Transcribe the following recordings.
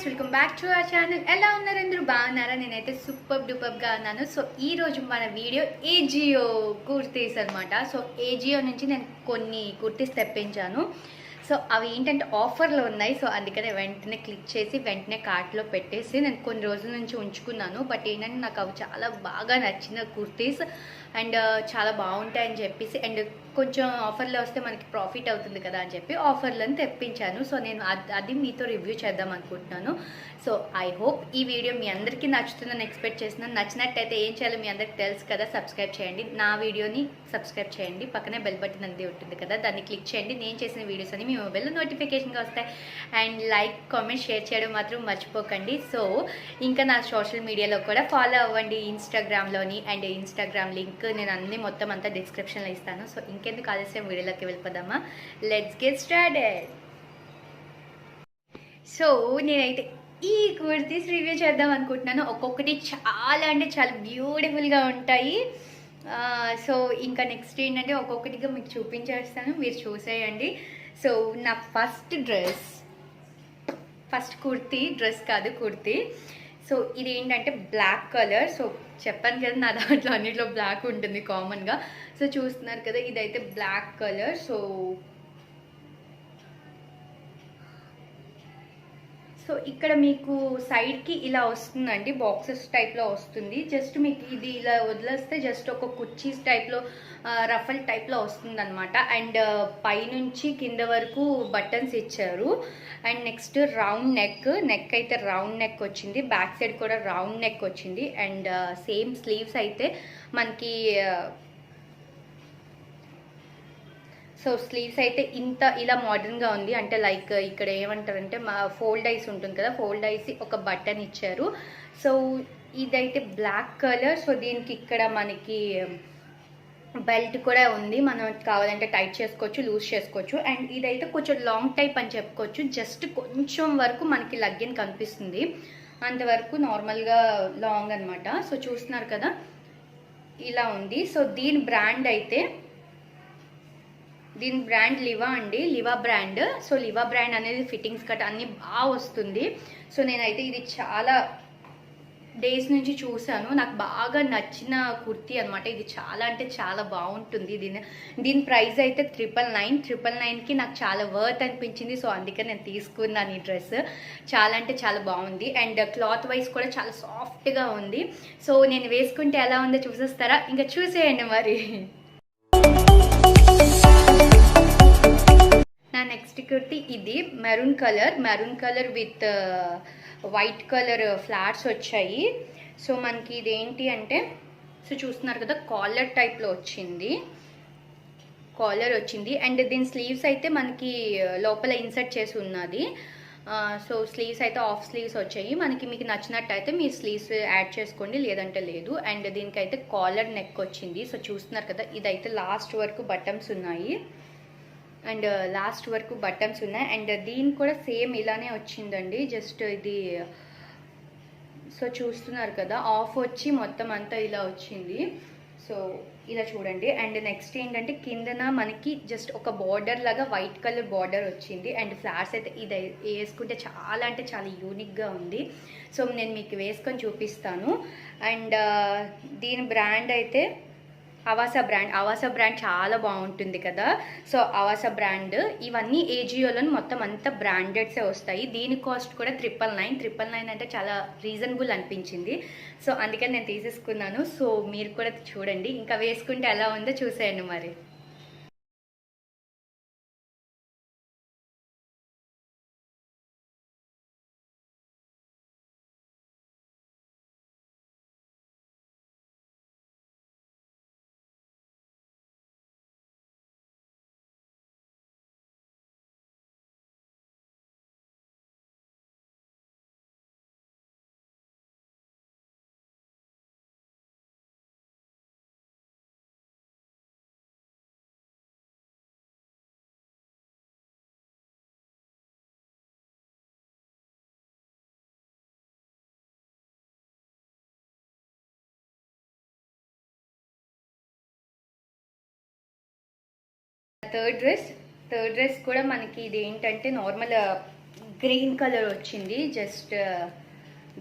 Viewers, welcome back to our channel. ఎలా ఉన్నారు అందరూ? బాగున్నారా? నేనైతే సూపర్ డూపర్గా ఉన్నాను. సో ఈ రోజు మన వీడియో ఏజియో కుర్తీస్ అనమాట. సో ఏజియో నుంచి నేను కొన్ని కుర్తీస్ తెప్పించాను. సో అవి ఏంటంటే ఆఫర్లో ఉన్నాయి. సో అందుకనే వెంటనే క్లిక్ చేసి వెంటనే కార్ట్లో పెట్టేసి నేను కొన్ని రోజుల నుంచి ఉంచుకున్నాను. బట్ ఏంటంటే నాకు అవి చాలా బాగా నచ్చిన కుర్తీస్ అండ్ చాలా బాగుంటాయని చెప్పేసి అండ్ కొంచెం ఆఫర్లో వస్తే మనకి ప్రాఫిట్ అవుతుంది కదా అని చెప్పి ఆఫర్లను తెప్పించాను. సో నేను అది మీతో రివ్యూ చేద్దాం అనుకుంటున్నాను. సో ఐ హోప్ ఈ వీడియో మీ అందరికీ నచ్చుతుందని ఎక్స్పెక్ట్ చేస్తున్నాను. నచ్చినట్టయితే ఏం చేయాలో మీ అందరికి తెలుసు కదా, సబ్స్క్రైబ్ చేయండి. నా వీడియోని సబ్స్క్రైబ్ చేయండి. పక్కనే బెల్ బటన్ అనేది ఉంటుంది కదా, దాన్ని క్లిక్ చేయండి. నేను చేసిన వీడియోస్ అని మీ మొబైల్లో నోటిఫికేషన్గా వస్తాయి. అండ్ లైక్, కామెంట్, షేర్ చేయడం మాత్రం మర్చిపోకండి. సో ఇంకా నా సోషల్ మీడియాలో కూడా ఫాలో అవ్వండి, ఇన్స్టాగ్రామ్లోని. అండ్ ఇన్స్టాగ్రామ్ లింక్ నేను అన్ని మొత్తం అంతా డిస్క్రిప్షన్లో ఇస్తాను. సో ఇంకెందుకు ఆలస్యం, వీడియోలోకి వెళ్ళిపోదామా? Let's get started. సో నేనైతే ఈ కుర్తీస్ రివ్యూ చేద్దాం అనుకుంటున్నాను. ఒక్కొక్కటి చాలా అంటే చాలా బ్యూటిఫుల్గా ఉంటాయి. సో ఇంకా నెక్స్ట్ ఏంటంటే ఒక్కొక్కటిగా మీకు చూపించేస్తాను, మీరు చూసేయండి. సో నా ఫస్ట్ కుర్తీ, డ్రెస్ కాదు కుర్తీ. సో ఇది ఏంటంటే బ్లాక్ కలర్. సో చెప్పాను కదా, నా దాంట్లో అన్నిట్లో బ్లాక్ ఉంటుంది కామన్గా. సో చూస్తున్నారు కదా, ఇదైతే బ్లాక్ కలర్. సో ఇక్కడ మీకు సైడ్కి ఇలా వస్తుందండి, బాక్సెస్ టైప్లో వస్తుంది. జస్ట్ మీకు ఇది ఇలా వదిలేస్తే జస్ట్ ఒక కుర్చీస్ టైప్లో, రఫల్ టైప్లో వస్తుంది అనమాట. అండ్ పైనుంచి కింద వరకు బటన్స్ ఇచ్చారు. అండ్ నెక్స్ట్ రౌండ్ నెక్ అయితే రౌండ్ నెక్ వచ్చింది. బ్యాక్ సైడ్ కూడా రౌండ్ నెక్ వచ్చింది. అండ్ సేమ్ స్లీవ్స్ అయితే మనకి సో స్లీవ్స్ అయితే ఇలా మోడర్న్గా ఉంది. అంటే లైక్ ఇక్కడ ఏమంటారంటే మా ఫోల్డ్ ఐస్ ఉంటుంది కదా, ఫోల్డ్ ఐస్ ఒక బటన్ ఇచ్చారు. సో ఇదైతే బ్లాక్ కలర్. సో దీనికి ఇక్కడ మనకి బెల్ట్ కూడా ఉంది, మనం కావాలంటే టైట్ చేసుకోవచ్చు, లూజ్ చేసుకోవచ్చు. అండ్ ఇదైతే కొంచెం లాంగ్ టైప్ అని చెప్పుకోవచ్చు. జస్ట్ కొంచెం వరకు మనకి లగ్గిన్ కనిపిస్తుంది, అంతవరకు నార్మల్గా లాంగ్ అనమాట. సో చూస్తున్నారు కదా, ఇలా ఉంది. సో దీని బ్రాండ్ లివా అండి, Liva brand. So Liva brand అనేది ఫిట్టింగ్స్ కట్ అన్నీ బాగా వస్తుంది. సో నేనైతే ఇది చాలా డేస్ నుంచి చూసాను, నాకు బాగా నచ్చిన కుర్తీ అనమాట. ఇది చాలా అంటే చాలా బాగుంటుంది. దీని ప్రైస్ అయితే 999కి నాకు చాలా వర్త్ అనిపించింది. సో అందుకే నేను తీసుకున్నాను ఈ డ్రెస్. చాలా అంటే చాలా బాగుంది. అండ్ క్లాత్ వైజ్ కూడా చాలా సాఫ్ట్గా ఉంది. సో నేను వేసుకుంటే ఎలా ఉందో చూసేస్తారా? ఇంకా చూసేయండి మరి. నా నెక్స్ట్ కుర్తీ ఇది maroon colour with white colour flats వచ్చాయి. సో మనకి ఇదేంటి అంటే, సో చూస్తున్నారు కదా, కాలర్ టైప్లో వచ్చింది. అండ్ దీని స్లీవ్స్ అయితే మనకి లోపల ఇన్సర్ట్ చేసి ఉన్నది. సో స్లీవ్స్ అయితే ఆఫ్ స్లీవ్స్ వచ్చాయి. మీకు నచ్చినట్టయితే మీ స్లీవ్స్ యాడ్ చేసుకోండి, లేదంటే లేదు. అండ్ దీనికైతే కాలర్ నెక్ వచ్చింది. సో చూస్తున్నారు కదా, ఇదైతే లాస్ట్ వరకు బటన్స్ ఉన్నాయి. అండ్ దీని కూడా సేమ్ ఇలానే వచ్చిందండి. జస్ట్ ఇది సో చూస్తున్నారు కదా, ఆఫ్ వచ్చి మొత్తం అంతా ఇలా వచ్చింది. సో ఇలా చూడండి. అండ్ నెక్స్ట్ ఏంటంటే కిందన మనకి జస్ట్ ఒక బార్డర్ లాగా వైట్ కలర్ బార్డర్ వచ్చింది. అండ్ ఫ్లవర్స్ అయితే ఇది వేసుకుంటే చాలా అంటే చాలా యూనిక్గా ఉంది. సో నేను మీకు వేసుకొని చూపిస్తాను. అండ్ దీని బ్రాండ్ అయితే అవాసా బ్రాండ్ చాలా బాగుంటుంది కదా. సో అవాసా బ్రాండ్, ఇవన్నీ ఏజియోలో మొత్తం అంతా బ్రాండెడ్సే వస్తాయి. దీని కాస్ట్ కూడా 999 అంటే చాలా రీజనబుల్ అనిపించింది. సో అందుకని నేను తీసేసుకున్నాను. సో మీరు కూడా చూడండి, ఇంకా వేసుకుంటే ఎలా ఉందో చూసేయండి మరి. థర్డ్ డ్రెస్ కూడా మనకి ఇది ఏంటంటే నార్మల్ గ్రీన్ కలర్ వచ్చింది, జస్ట్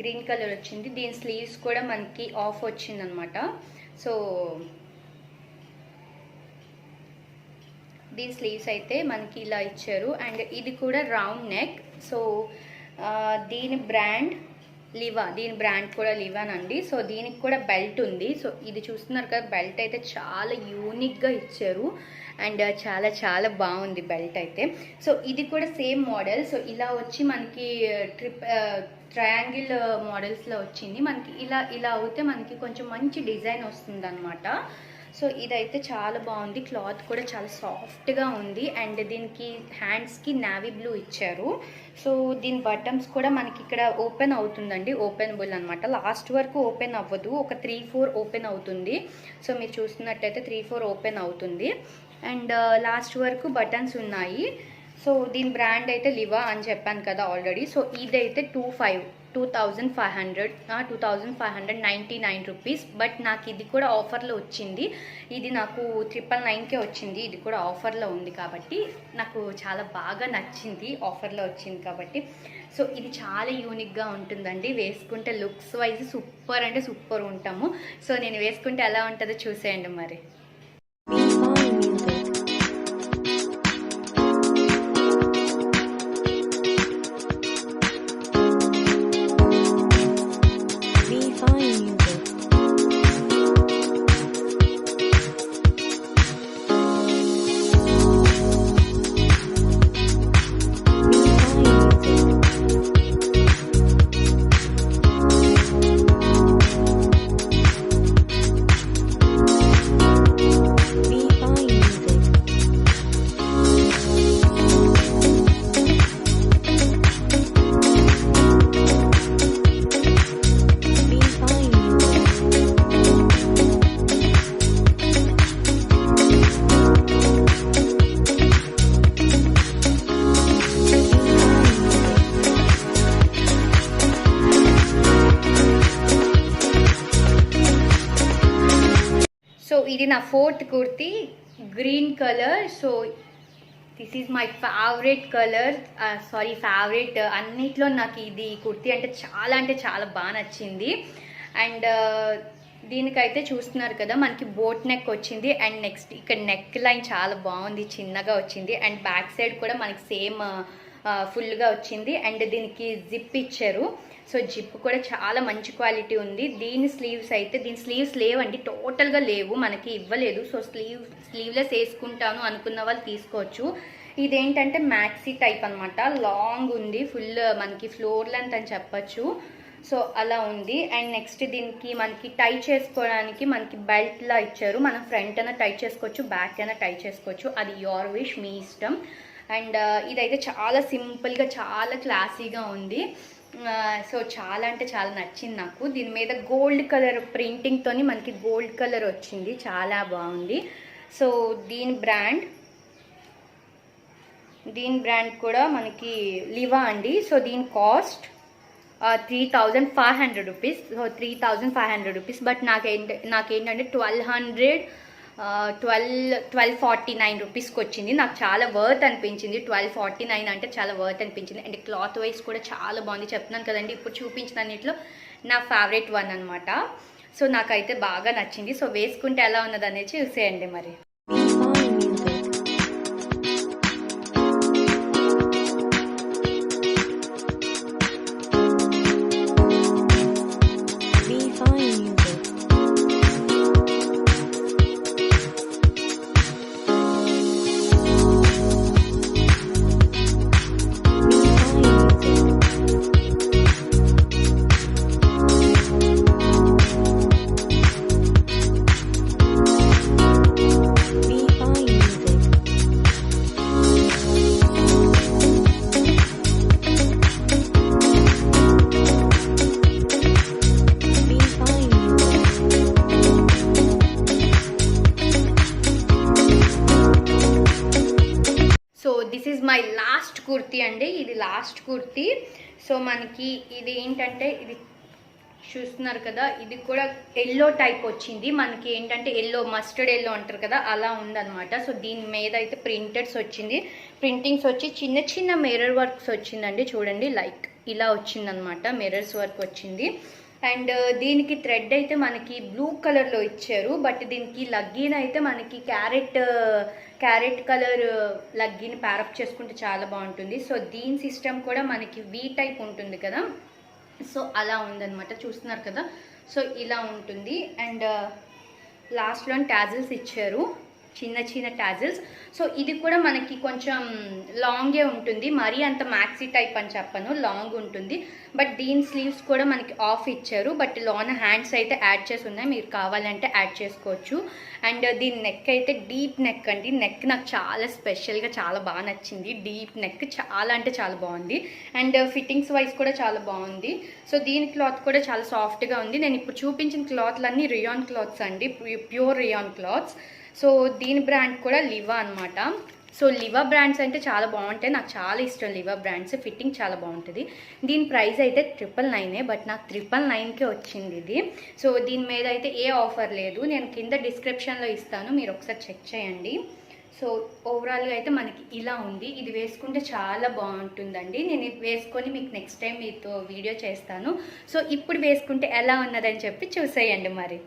గ్రీన్ కలర్ వచ్చింది. దీని స్లీవ్స్ కూడా మనకి ఆఫ్ వచ్చింది అనమాట. సో దీని స్లీవ్స్ అయితే మనకి ఇలా ఇచ్చారు. అండ్ ఇది కూడా రౌండ్ నెక్. సో దీని బ్రాండ్ లివా, దీని బ్రాండ్ కూడా లివానండి. సో దీనికి కూడా బెల్ట్ ఉంది. సో ఇది చూస్తున్నారు కదా, బెల్ట్ అయితే చాలా యూనిక్గా ఇచ్చారు అండ్ చాలా చాలా బాగుంది బెల్ట్ అయితే. సో ఇది కూడా సేమ్ మోడల్. సో ఇలా వచ్చి మనకి ట్రయాంగిల్ మోడల్స్లో వచ్చింది. మనకి ఇలా అవుతే మనకి కొంచెం మంచి డిజైన్ వస్తుంది అనమాట. సో ఇదైతే చాలా బాగుంది, క్లాత్ కూడా చాలా సాఫ్ట్గా ఉంది. అండ్ దీనికి హ్యాండ్స్కి నావీ బ్లూ ఇచ్చారు. సో దీని బటన్స్ కూడా మనకి ఇక్కడ ఓపెన్ అవుతుందండి, ఓపెనబుల్ అనమాట. లాస్ట్ వరకు ఓపెన్ అవ్వదు, ఒక 3-4 ఓపెన్ అవుతుంది. సో మీరు చూస్తున్నట్టయితే 3-4 ఓపెన్ అవుతుంది. అండ్ లాస్ట్ వరకు బటన్స్ ఉన్నాయి. సో దీని బ్రాండ్ అయితే లివా అని చెప్పాను కదా ఆల్రెడీ. సో ఇదైతే 2599 రూపీస్. బట్ నాకు ఇది కూడా ఆఫర్లో వచ్చింది. ఇది నాకు 999కే వచ్చింది. ఇది కూడా ఆఫర్లో ఉంది కాబట్టి నాకు చాలా బాగా నచ్చింది, ఆఫర్లో వచ్చింది కాబట్టి. సో ఇది చాలా యూనిక్గా ఉంటుందండి, వేసుకుంటే లుక్స్ వైజ్ సూపర్ అంటే సూపర్ ఉంటాము. సో నేను వేసుకుంటే ఎలా ఉంటుందో చూసేయండి మరి. ఇది నా 4th kurti, green colour. So this is my favourite colour, favourite అన్నిట్లో నాకు ఇది కుర్తీ అంటే చాలా బాగా నచ్చింది. అండ్ దీనికైతే చూస్తున్నారు కదా, మనకి బోట్ నెక్ వచ్చింది. అండ్ నెక్స్ట్ ఇక్కడ నెక్ లైన్ చాలా బాగుంది, చిన్నగా వచ్చింది. అండ్ బ్యాక్ సైడ్ కూడా మనకి సేమ్ ఫుల్గా వచ్చింది. అండ్ దీనికి జిప్ ఇచ్చారు. సో జిప్ కూడా చాలా మంచి క్వాలిటీ ఉంది. దీని స్లీవ్స్ లేవండి, టోటల్గా లేవు, మనకి ఇవ్వలేదు. సో స్లీవ్లెస్ వేసుకుంటాను అనుకున్న వాళ్ళు తీసుకోవచ్చు. ఇదేంటంటే మ్యాక్సీ టైప్ అనమాట, లాంగ్ ఉంది, ఫుల్ మనకి ఫ్లోర్ లెంత్ అని చెప్పచ్చు. సో అలా ఉంది. అండ్ నెక్స్ట్ దీనికి మనకి టై చేసుకోవడానికి మనకి బెల్ట్ లా ఇచ్చారు. మనం ఫ్రంట్ అయినా టై చేసుకోవచ్చు, బ్యాక్ అయినా టై చేసుకోవచ్చు, అది యోర్ విష్, మీ ఇష్టం. అండ్ ఇదైతే చాలా సింపుల్గా చాలా క్లాసీగా ఉంది. సో చాలా అంటే చాలా నచ్చింది నాకు. దీని మీద గోల్డ్ కలర్ ప్రింటింగ్తోని మనకి గోల్డ్ కలర్ వచ్చింది, చాలా బాగుంది. సో దీని బ్రాండ్ కూడా మనకి లివా అండి. సో దీని cost 3500 rupees. So 3500 rupees. But నాకేంటంటే 1249 రూపీస్కి వచ్చింది. నాకు చాలా వర్త్ అనిపించింది. 1249 అంటే చాలా వర్త్ అనిపించింది. అండ్ క్లాత్ వైజ్ కూడా చాలా బాగుంది. చెప్తున్నాను కదండి, ఇప్పుడు చూపించిన అన్నిట్లో నా ఫేవరెట్ వన్ అనమాట. సో నాకైతే బాగా నచ్చింది. సో వేసుకుంటే ఎలా ఉన్నది అనేది చూసేయండి మరి. This is my last kurti అండి, ఇది లాస్ట్ కుర్తీ. సో మనకి ఇది ఏంటంటే ఇది చూస్తున్నారు కదా, ఇది కూడా ఎల్లో టైప్ వచ్చింది. మనకి ఏంటంటే ఎల్లో, మస్టర్డ్ ఎల్లో అంటారు కదా, అలా ఉందన్నమాట. సో దీని మీద అయితే ప్రింటెడ్స్ వచ్చింది, ప్రింటింగ్స్ వచ్చి చిన్న చిన్న మిర్రర్ వర్క్స్ వచ్చిందండి. చూడండి, లైక్ ఇలా వచ్చిందనమాట, మిర్రర్స్ వర్క్ వచ్చింది. అండ్ దీనికి థ్రెడ్ అయితే మనకి బ్లూ కలర్లో ఇచ్చారు. బట్ దీనికి లగ్గీన్ అయితే మనకి క్యారెట్ కలర్ లగ్గీని ప్యారప్ చేసుకుంటే చాలా బాగుంటుంది. సో దీని సిస్టమ్ కూడా మనకి వీ టైప్ ఉంటుంది కదా, సో అలా ఉందన్నమాట. చూస్తున్నారు కదా, సో ఇలా ఉంటుంది. అండ్ లాస్ట్లో టాజిల్స్ ఇచ్చారు, చిన్న చిన్న టాజిల్స్. సో ఇది కూడా మనకి కొంచెం లాంగే ఉంటుంది, మరీ అంత మ్యాక్సీ టైప్ అని చెప్పను, లాంగ్ ఉంటుంది. బట్ దీని స్లీవ్స్ కూడా మనకి ఆఫ్ ఇచ్చారు, బట్ లోన హ్యాండ్స్ అయితే యాడ్ చేసి ఉన్నాయి, మీరు కావాలంటే యాడ్ చేసుకోవచ్చు. అండ్ దీని నెక్ అయితే డీప్ నెక్ అండి. నెక్ నాకు చాలా స్పెషల్గా చాలా బాగా నచ్చింది. డీప్ నెక్ చాలా అంటే చాలా బాగుంది. అండ్ ఫిట్టింగ్స్ వైజ్ కూడా చాలా బాగుంది. సో దీని క్లాత్ కూడా చాలా సాఫ్ట్గా ఉంది. నేను ఇప్పుడు చూపించిన క్లాత్లన్నీ రియాన్ క్లాత్స్ అండి, ప్యూర్ రియాన్ క్లాత్స్. సో దీని బ్రాండ్ కూడా లివా అనమాట. సో లివా బ్రాండ్స్ అంటే చాలా బాగుంటాయి, నాకు చాలా ఇష్టం లివా బ్రాండ్స్. ఫిట్టింగ్ చాలా బాగుంటుంది. దీని ప్రైస్ అయితే 999, బట్ నాకు 999కే వచ్చింది ఇది. సో దీని మీద అయితే ఏ ఆఫర్ లేదు, నేను కింద డిస్క్రిప్షన్లో ఇస్తాను, మీరు ఒకసారి చెక్ చేయండి. సో ఓవరాల్గా అయితే మనకి ఇలా ఉంది. ఇది వేసుకుంటే చాలా బాగుంటుందండి. నేను ఇది వేసుకొని మీకు నెక్స్ట్ టైం మీతో వీడియో చేస్తాను. సో ఇప్పుడు వేసుకుంటే ఎలా ఉన్నదని చెప్పి చూసేయండి మరి.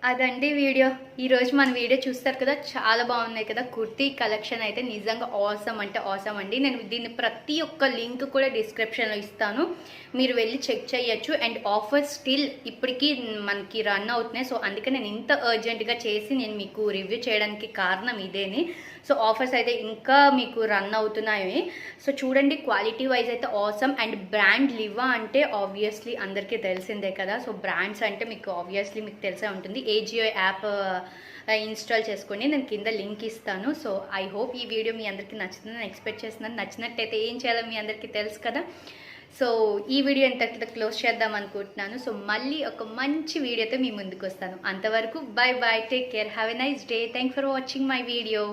అదండి వీడియో. ఈరోజు మన వీడియో చూస్తారు కదా, చాలా బాగున్నాయి కదా కుర్తీ కలెక్షన్ అయితే. నిజంగా ఆసమ్ అంటే ఆసమ్ అండి. నేను దీన్ని ప్రతి ఒక్క లింక్ కూడా డిస్క్రిప్షన్లో ఇస్తాను, మీరు వెళ్ళి చెక్ చేయొచ్చు. అండ్ ఆఫర్స్ స్టిల్ ఇప్పటికీ మనకి రన్ అవుతున్నాయి. సో అందుకే నేను ఇంత అర్జెంటుగా చేసి నేను మీకు రివ్యూ చేయడానికి కారణం ఇదేని. సో ఆఫర్స్ అయితే ఇంకా మీకు రన్ అవుతున్నాయి. సో చూడండి, క్వాలిటీ వైజ్ అయితే ఆసమ్. అండ్ బ్రాండ్ లివా అంటే ఆబ్వియస్లీ అందరికీ తెలిసిందే కదా. సో బ్రాండ్స్ అంటే మీకు ఆబ్వియస్లీ మీకు తెలిసే ఉంటుంది. ఏజియో యాప్ ఇన్స్టాల్ చేసుకోండి, నేను కింద లింక్ ఇస్తాను. సో ఐ హోప్ ఈ వీడియో మీ అందరికీ నచ్చుతుందని ఎక్స్పెక్ట్ చేస్తున్నాను. నచ్చినట్టయితే ఏం చేయాలో మీ అందరికీ తెలుసు కదా. సో ఈ వీడియో ఇంతటితో క్లోజ్ చేద్దాం అనుకుంటున్నాను. సో మళ్ళీ ఒక మంచి వీడియోతో మీ ముందుకు వస్తాను. అంతవరకు bye bye, take care, have a nice day. Thanks for watching my video.